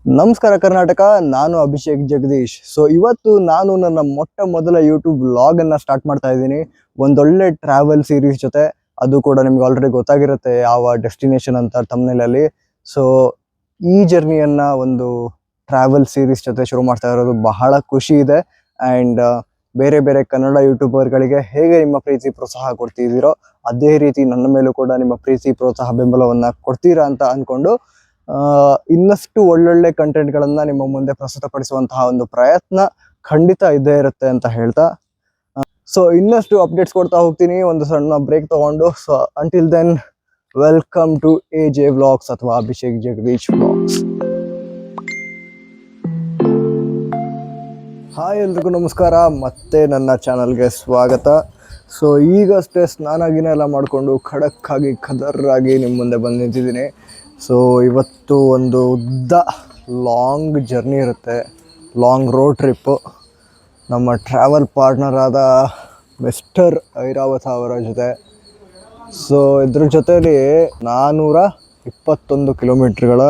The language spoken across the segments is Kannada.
ನಮಸ್ಕಾರ ಕರ್ನಾಟಕ, ನಾನು ಅಭಿಷೇಕ್ ಜಗದೀಶ್. ಸೊ ಇವತ್ತು ನಾನು ನನ್ನ ಮೊಟ್ಟ ಮೊದಲ ಯೂಟ್ಯೂಬ್ ವ್ಲಾಗ್ ಅನ್ನ ಸ್ಟಾರ್ಟ್ ಮಾಡ್ತಾ ಇದ್ದೀನಿ. ಒಂದೊಳ್ಳೆ ಟ್ರಾವೆಲ್ ಸೀರೀಸ್ ಜೊತೆ. ಅದು ಕೂಡ ನಿಮ್ಗೆ ಆಲ್ರೆಡಿ ಗೊತ್ತಾಗಿರುತ್ತೆ ಯಾವ ಡೆಸ್ಟಿನೇಷನ್ ಅಂತ ತಮ್ನೇಲ್ ಅಲ್ಲಿ. ಸೊ ಈ ಜರ್ನಿಯನ್ನ ಒಂದು ಟ್ರಾವೆಲ್ ಸೀರೀಸ್ ಜೊತೆ ಶುರು ಮಾಡ್ತಾ ಇರೋದು ಬಹಳ ಖುಷಿ ಇದೆ. ಅಂಡ್ ಬೇರೆ ಬೇರೆ ಕನ್ನಡ ಯೂಟ್ಯೂಬರ್ಗಳಿಗೆ ಹೇಗೆ ನಿಮ್ಮ ಪ್ರೀತಿ ಪ್ರೋತ್ಸಾಹ ಕೊಡ್ತಿದ್ದೀರೋ ಅದೇ ರೀತಿ ನನ್ನ ಮೇಲೂ ಕೂಡ ನಿಮ್ಮ ಪ್ರೀತಿ ಪ್ರೋತ್ಸಾಹ ಬೆಂಬಲವನ್ನ ಕೊಡ್ತೀರಾ ಅಂತ ಅನ್ಕೊಂಡು ಇನ್ನಷ್ಟು ಒಳ್ಳೊಳ್ಳೆ ಕಂಟೆಂಟ್ಗಳನ್ನ ನಿಮ್ಮ ಮುಂದೆ ಪ್ರಸ್ತುತಪಡಿಸುವಂತಹ ಒಂದು ಪ್ರಯತ್ನ ಖಂಡಿತ ಇದ್ದೇ ಇರುತ್ತೆ ಅಂತ ಹೇಳ್ತಾ, ಸೊ ಇನ್ನಷ್ಟು ಅಪ್ಡೇಟ್ಸ್ ಕೊಡ್ತಾ ಹೋಗ್ತೀನಿ ಒಂದು ಸಣ್ಣ ಬ್ರೇಕ್ ತಗೊಂಡು. So until then, welcome to AJ vlogs ಅಥವಾ ಅಭಿಷೇಕ್ ಜಗದೀಶ್ ವ್ಲಾಗ್ಸ್. ಹಾಯ್, ಎಲ್ರಿಗೂ ನಮಸ್ಕಾರ, ಮತ್ತೆ ನನ್ನ ಚಾನಲ್ಗೆ ಸ್ವಾಗತ. ಸೊ ಈಗಷ್ಟೇ ಸ್ನಾನ ಗಿನ ಎಲ್ಲ ಮಾಡಿಕೊಂಡು ಖಡಕ್ ಆಗಿ ಖದರಾಗಿ ನಿಮ್ಮ ಮುಂದೆ ಬಂದು ನಿಂತಿದ್ದೀನಿ. ಸೊ ಇವತ್ತು ಒಂದು ಉದ್ದ ಲಾಂಗ್ ಜರ್ನಿ ಇರುತ್ತೆ, ಲಾಂಗ್ ರೋಡ್ ಟ್ರಿಪ್ಪು. ನಮ್ಮ ಟ್ರಾವೆಲ್ ಪಾರ್ಟ್ನರ್ ಆದ ಮಿಸ್ಟರ್ ಐರಾವತ ಅವರ ಜೊತೆ. ಸೊ ಇದ್ರ ಜೊತೆಯಲ್ಲಿ 421 ಕಿಲೋಮೀಟ್ರ್ಗಳ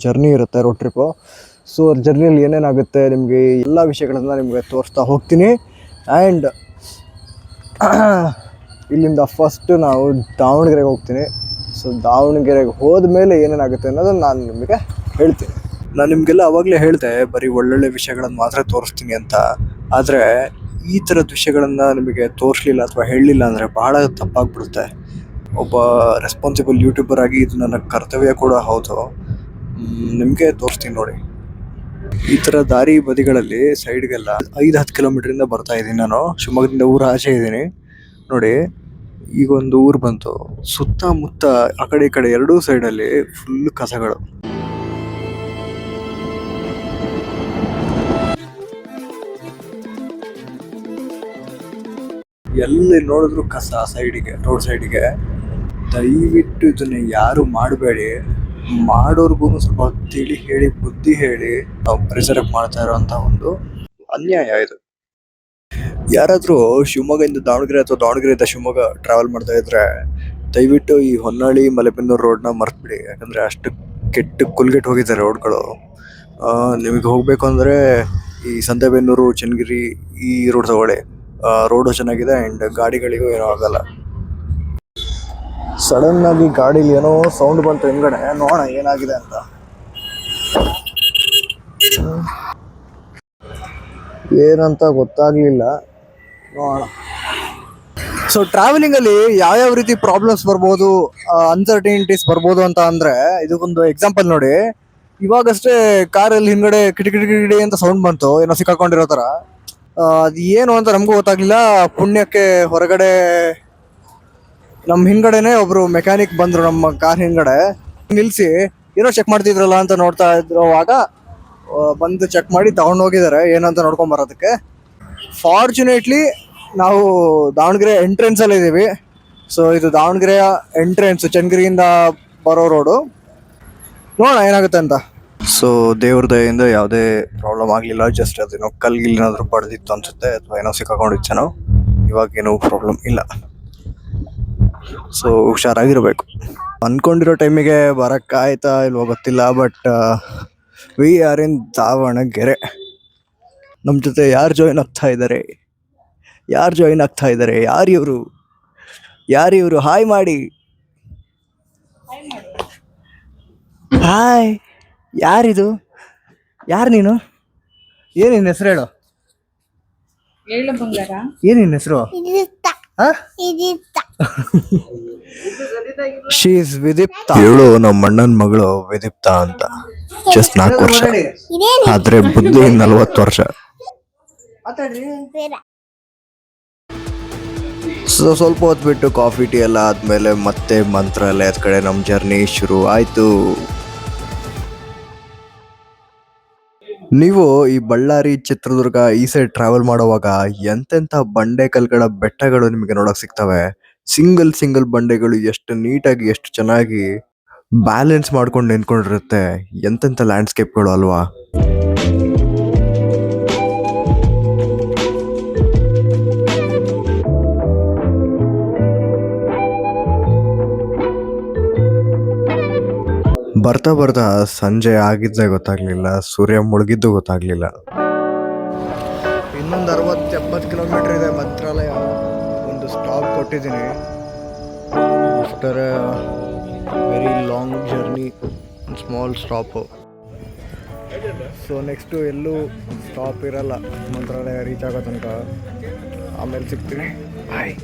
ಜರ್ನಿ ಇರುತ್ತೆ, ರೋಡ್ ಟ್ರಿಪ್ಪು. ಸೊ ಜರ್ನಿಯಲ್ಲಿ ಏನೇನಾಗುತ್ತೆ ನಿಮಗೆ ಎಲ್ಲ ವಿಷಯಗಳನ್ನು ನಿಮಗೆ ತೋರಿಸ್ತಾ ಹೋಗ್ತೀನಿ. ಆ್ಯಂಡ್ ಇಲ್ಲಿಂದ ಫಸ್ಟ್ ನಾವು ದಾವಣಗೆರೆಗೆ ಹೋಗ್ತೀನಿ. ಸೊ ದಾವಣಗೆರೆಗೆ ಹೋದ ಮೇಲೆ ಏನೇನಾಗುತ್ತೆ ಅನ್ನೋದನ್ನು ನಾನು ನಿಮಗೆ ಹೇಳ್ತೀನಿ. ನಾನು ನಿಮಗೆಲ್ಲ ಅವಾಗಲೇ ಹೇಳಿದೆ ಬರೀ ಒಳ್ಳೊಳ್ಳೆ ವಿಷಯಗಳನ್ನು ಮಾತ್ರ ತೋರಿಸ್ತೀನಿ ಅಂತ. ಆದರೆ ಈ ಥರದ ವಿಷಯಗಳನ್ನು ನಿಮಗೆ ತೋರಿಸಲಿಲ್ಲ ಅಥವಾ ಹೇಳಲಿಲ್ಲ ಅಂದರೆ ಬಹಳ ತಪ್ಪಾಗ್ಬಿಡುತ್ತೆ. ಒಬ್ಬ ರೆಸ್ಪಾನ್ಸಿಬಲ್ ಯೂಟ್ಯೂಬರ್ ಆಗಿ ಇದು ನನ್ನ ಕರ್ತವ್ಯ ಕೂಡ ಹೌದು. ನಿಮಗೆ ತೋರಿಸ್ತೀನಿ ನೋಡಿ. ಈ ಥರ ದಾರಿ ಬದಿಗಳಲ್ಲಿ ಸೈಡ್ಗೆಲ್ಲ 5-10 ಕಿಲೋಮೀಟ್ರಿಂದ ಬರ್ತಾ ಇದ್ದೀನಿ ನಾನು. ಶಿವಮೊಗ್ಗದಿಂದ ಊರು ಆಚೆ ಇದ್ದೀನಿ ನೋಡಿ. ಈಗ ಒಂದು ಊರು ಬಂತು, ಸುತ್ತಮುತ್ತ ಆ ಕಡೆ ಈ ಕಡೆ ಎರಡೂ ಸೈಡಲ್ಲಿ ಫುಲ್ ಕಸಗಳು. ಎಲ್ಲಿ ನೋಡಿದ್ರು ಕಸ ಸೈಡಿಗೆ, ರೋಡ್ ಸೈಡಿಗೆ. ದಯವಿಟ್ಟು ಇದನ್ನ ಯಾರು ಮಾಡಬೇಡಿ. ಮಾಡೋರ್ಗು ಸ್ವಲ್ಪ ತಿಳಿ ಹೇಳಿ, ಬುದ್ಧಿ ಹೇಳಿ ನಾವು ಪರಿಸರಕ್ಕೆ ಮಾಡ್ತಾ ಇರೋಂಥ ಒಂದು ಅನ್ಯಾಯ ಇದು. ಯಾರಾದರೂ ಶಿವಮೊಗ್ಗದಿಂದ ದಾವಣಗೆರೆ ಅಥವಾ ದಾವಣಗೆರೆಯಿಂದ ಶಿವಮೊಗ್ಗ ಟ್ರಾವೆಲ್ ಮಾಡ್ತಾ ಇದ್ರೆ ದಯವಿಟ್ಟು ಈ ಹೊನ್ನಾಳಿ ಮಲೆಬೆನ್ನೂರು ರೋಡ್ನ ಮರ್ತ್ಬಿಡಿ. ಯಾಕಂದರೆ ಅಷ್ಟು ಕೆಟ್ಟ ಕುಲ್ಗೆಟ್ ಹೋಗಿದ್ದಾರೆ ರೋಡ್ಗಳು. ನಿಮಗೆ ಹೋಗಬೇಕು ಅಂದರೆ ಈ ಸಂತೆಬೆನ್ನೂರು, ಚನ್ನಗಿರಿ ಈ ರೋಡ್ ತಗೊಳ್ಳಿ. ರೋಡು ಚೆನ್ನಾಗಿದೆ ಆ್ಯಂಡ್ ಗಾಡಿಗಳಿಗೂ ಏನೂ ಆಗಲ್ಲ. ಸಡನ್ ಆಗಿ ಗಾಡೀಲಿ ಏನೋ ಸೌಂಡ್ ಬಂತು ಹಿಂದ್ಗಡೆ, ನೋಡೋಣ ಏನಾಗಿದೆ ಅಂತ. ಏನಂತ ಗೊತ್ತಾಗ್ಲಿಲ್ಲ, ನೋಡೋಣ. ಸೊ ಟ್ರಾವೆಲಿಂಗಲ್ಲಿ ಯಾವ್ಯಾವ ರೀತಿ ಪ್ರಾಬ್ಲಮ್ಸ್ ಬರ್ಬೋದು, ಅನ್ಸರ್ಟನಿಟೀಸ್ ಬರ್ಬೋದು ಅಂತ ಅಂದರೆ ಇದಕ್ಕೊಂದು ಎಕ್ಸಾಂಪಲ್ ನೋಡಿ. ಇವಾಗಷ್ಟೇ ಕಾರಲ್ಲಿ ಹಿಂದ್ಗಡೆ ಕಿಟಕಿಡಿ ಅಂತ ಸೌಂಡ್ ಬಂತು, ಏನೋ ಸಿಕ್ಕಾಕೊಂಡಿರೋ ಥರ. ಅದು ಏನು ಅಂತ ನಮಗೂ ಗೊತ್ತಾಗ್ಲಿಲ್ಲ. ಪುಣ್ಯಕ್ಕೆ ಹೊರಗಡೆ ನಮ್ಮ ಹಿಂದ್ಗಡೆನೆ ಒಬ್ರು ಮೆಕ್ಯಾನಿಕ್ ಬಂದ್ರು, ನಮ್ಮ ಕಾರ್ ಹಿಂದ್ಗಡೆ ನಿಲ್ಸಿ ಏನೋ ಚೆಕ್ ಮಾಡ್ತಿದ್ರಲ್ಲ ಅಂತ ನೋಡ್ತಾ ಇದ್ರುವಾಗ ಬಂದು ಚೆಕ್ ಮಾಡಿ ತಗೊಂಡು ಹೋಗಿದ್ದಾರೆ ಏನಂತ ನೋಡ್ಕೊಂಡ್ ಬರೋದಕ್ಕೆ. ಫಾರ್ಚುನೇಟ್ಲಿ ನಾವು ದಾವಣಗೆರೆ ಎಂಟ್ರೆನ್ಸ್ ಅಲ್ಲಿ ಇದ್ದೀವಿ. ಸೊ ಇದು ದಾವಣಗೆರೆಯ ಎಂಟ್ರೆನ್ಸ್, ಚನ್ನಗಿರಿಯಿಂದ ಬರೋ ರೋಡು. ನೋಡೋಣ ಏನಾಗುತ್ತೆ ಅಂತ. ಸೊ ದೇವ್ರ ದಯೆಯಿಂದ ಯಾವುದೇ ಪ್ರಾಬ್ಲಮ್ ಆಗಲಿಲ್ಲ. ಜಸ್ಟ್ ಅದೇನೋ ಕಲ್ಗಿಲ್ಲೇನಾದ್ರೂ ಬಡ್ದಿತ್ತು ಅನ್ಸುತ್ತೆ, ಅಥವಾ ಏನೋ ಸಿಕ್ಕಾಕೊಂಡಿತ್ತೇನೋ. ಇವಾಗೇನೋ ಪ್ರಾಬ್ಲಮ್ ಇಲ್ಲ. ಸೊ ಹುಷಾರಾಗಿರ್ಬೇಕು. ಅನ್ಕೊಂಡಿರೋ ಟೈಮಿಗೆ ಬರೋಕ್ಕಾಯ್ತಾ ಇಲ್ವೋ ಗೊತ್ತಿಲ್ಲ, ಬಟ್ ವಿ ಆರ್ ಇನ್ ದಾವಣಗೆರೆ. ನಮ್ಮ ಜೊತೆ ಯಾರು ಜಾಯಿನ್ ಆಗ್ತಾ ಇದ್ದಾರೆ, ಯಾರಿವರು ಹಾಯ್ ಮಾಡಿ. ಹಾಯ್, ಯಾರಿದು? ಯಾರು ನೀನು? ಏನಿನ್ ಹೆಸರು ಹೇಳು? ಏನಿನ್ ಹೆಸರು? She is Vidipta. ಇವಳು ನಮ್ಮ ಅಣ್ಣನ ಮಗಳು ವಿದಿಪ್ತಾ ಅಂತ. ಜಸ್ಟ್ 4 ವರ್ಷ, ಆದ್ರೆ ಬುದ್ಧಿ 40 ವರ್ಷ. ಸೊ ಸ್ವಲ್ಪ ಹೊತ್ತು ಬಿಟ್ಟು ಕಾಫಿ ಟೀ ಎಲ್ಲ ಆದ್ಮೇಲೆ ಮತ್ತೆ ಮಂತ್ರಾಲಯದ ಕಡೆ ನಮ್ಮ ಜರ್ನಿ ಶುರು ಆಯ್ತು. ನೀವು ಈ ಬಳ್ಳಾರಿ, ಚಿತ್ರದುರ್ಗ ಈ ಸೈಡ್ ಟ್ರಾವೆಲ್ ಮಾಡುವಾಗ ಎಂತೆಂಥ ಬಂಡೆ ಕಲ್ಗಳ ಬೆಟ್ಟಗಳು ನಿಮಗೆ ನೋಡಕ್ ಸಿಗ್ತವೆ. ಸಿಂಗಲ್ ಬಂಡೆಗಳು ಎಷ್ಟು ನೀಟಾಗಿ, ಎಷ್ಟು ಚೆನ್ನಾಗಿ ಬ್ಯಾಲೆನ್ಸ್ ಮಾಡ್ಕೊಂಡು ನಿಂತ್ಕೊಂಡಿರುತ್ತೆ. ಎಂತೆಂಥ ಲ್ಯಾಂಡ್ಸ್ಕೇಪ್ಗಳು ಅಲ್ವಾ. ಬರ್ತಾ ಬರ್ತಾ ಸಂಜೆ ಆಗಿದ್ದೇ ಗೊತ್ತಾಗ್ಲಿಲ್ಲ, ಸೂರ್ಯ ಮುಳುಗಿದ್ದು ಗೊತ್ತಾಗ್ಲಿಲ್ಲ. ಇನ್ನೊಂದು 60-70 ಕಿಲೋಮೀಟರ್ ಇದೆ ಮಂತ್ರಾಲಯ. ಒಂದು ಸ್ಟಾಪ್ ಕೊಟ್ಟಿದ್ದೀನಿ after very long journey, small stop. So next ಎಲ್ಲೂ ಸ್ಟಾಪ್ ಇರಲ್ಲ ಮಂತ್ರಾಲಯ ರೀಚ್ ಆಗೋ ತನಕ. ಆಮೇಲೆ ಸಿಗ್ತೀನಿ, ಬಾಯ್.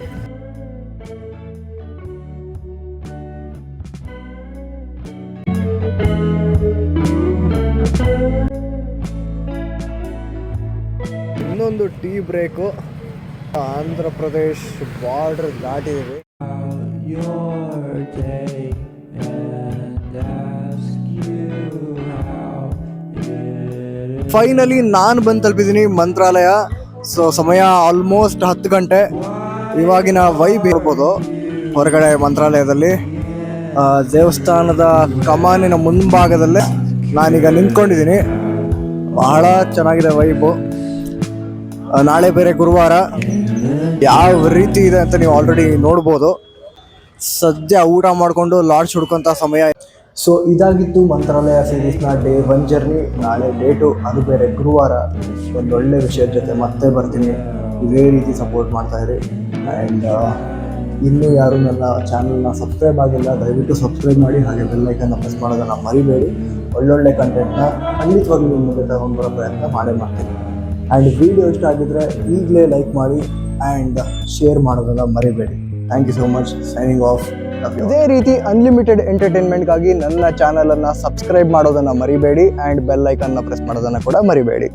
ಇನ್ನೊಂದು tea break. Andhra Pradesh border ದಾಟಿದ್ದೀವಿ. ಫೈನಲಿ ನಾನು ಬಂದು ತಲುಪಿದ್ದೀನಿ ಮಂತ್ರಾಲಯ. ಸೊ ಸಮಯ ಆಲ್ಮೋಸ್ಟ್ 10 ಗಂಟೆ. ಇವಾಗಿನ ವೈಬ್ ಇರ್ಬೋದು ಹೊರಗಡೆ ಮಂತ್ರಾಲಯದಲ್ಲಿ. ದೇವಸ್ಥಾನದ ಕಮಾನಿನ ಮುಂಭಾಗದಲ್ಲೇ ನಾನೀಗ ನಿಂತ್ಕೊಂಡಿದ್ದೀನಿ. ಬಹಳ ಚೆನ್ನಾಗಿದೆ ವೈಬು. ನಾಳೆ ಬೇರೆ ಗುರುವಾರ, ಯಾವ ರೀತಿ ಇದೆ ಅಂತ ನೀವು ಆಲ್ರೆಡಿ ನೋಡ್ಬೋದು. ಸದ್ಯ ಊಟ ಮಾಡಿಕೊಂಡು ಲಾಡ್ಜ್ ಹುಡ್ಕೊಂಥ ಸಮಯ. ಸೊ ಇದಾಗಿತ್ತು ಮಂತ್ರಾಲಯ ಸೀರೀಸ್ನ ಡೇ 1 ಜರ್ನಿ. ನಾಳೆ ಡೇ 2, ಅದು ಬೇರೆ ಗುರುವಾರ. ಒಂದೊಳ್ಳೆ ವಿಷಯದ ಜೊತೆ ಮತ್ತೆ ಬರ್ತೀನಿ. ಇದೇ ರೀತಿ ಸಪೋರ್ಟ್ ಮಾಡ್ತಾಯಿರಿ. ಆ್ಯಂಡ್ ಇನ್ನೂ ಯಾರು ನನ್ನ ಚಾನಲ್ನ ಸಬ್ಸ್ಕ್ರೈಬ್ ಆಗಿಲ್ಲ, ದಯವಿಟ್ಟು ಸಬ್ಸ್ಕ್ರೈಬ್ ಮಾಡಿ. ಹಾಗೆ ಬೆಲ್ಲೈಕನ್ನ ಪ್ರೆಸ್ ಮಾಡೋದನ್ನು ಮರಿಬೇಡಿ. ಒಳ್ಳೊಳ್ಳೆ ಕಂಟೆಂಟ್ನ ಖಂಡಿತವಾಗಿ ನಿಮ್ಮ ಮುಂದೆ ತಗೊಂಡ್ಬರೋ ಪ್ರಯತ್ನ ಮಾಡ್ತೀನಿ. ಆ್ಯಂಡ್ ವಿಡಿಯೋ ಇಷ್ಟ ಆಗಿದ್ದರೆ ಈಗಲೇ ಲೈಕ್ ಮಾಡಿ ಆ್ಯಂಡ್ ಶೇರ್ ಮಾಡೋದನ್ನು ಮರಿಬೇಡಿ. Thank you so much. Signing off. ಇದೇ ರೀತಿ ಅನ್ಲಿಮಿಟೆಡ್ ಎಂಟರ್ಟೈನ್ಮೆಂಟ್ಗಾಗಿ ನನ್ನ ಚಾನಲನ್ನು ಸಬ್ಸ್ಕ್ರೈಬ್ ಮಾಡೋದನ್ನು ಮರಿಬೇಡಿ. ಆ್ಯಂಡ್ ಬೆಲ್ ಐಕನ್ನ ಪ್ರೆಸ್ ಮಾಡೋದನ್ನು ಕೂಡ ಮರಿಬೇಡಿ.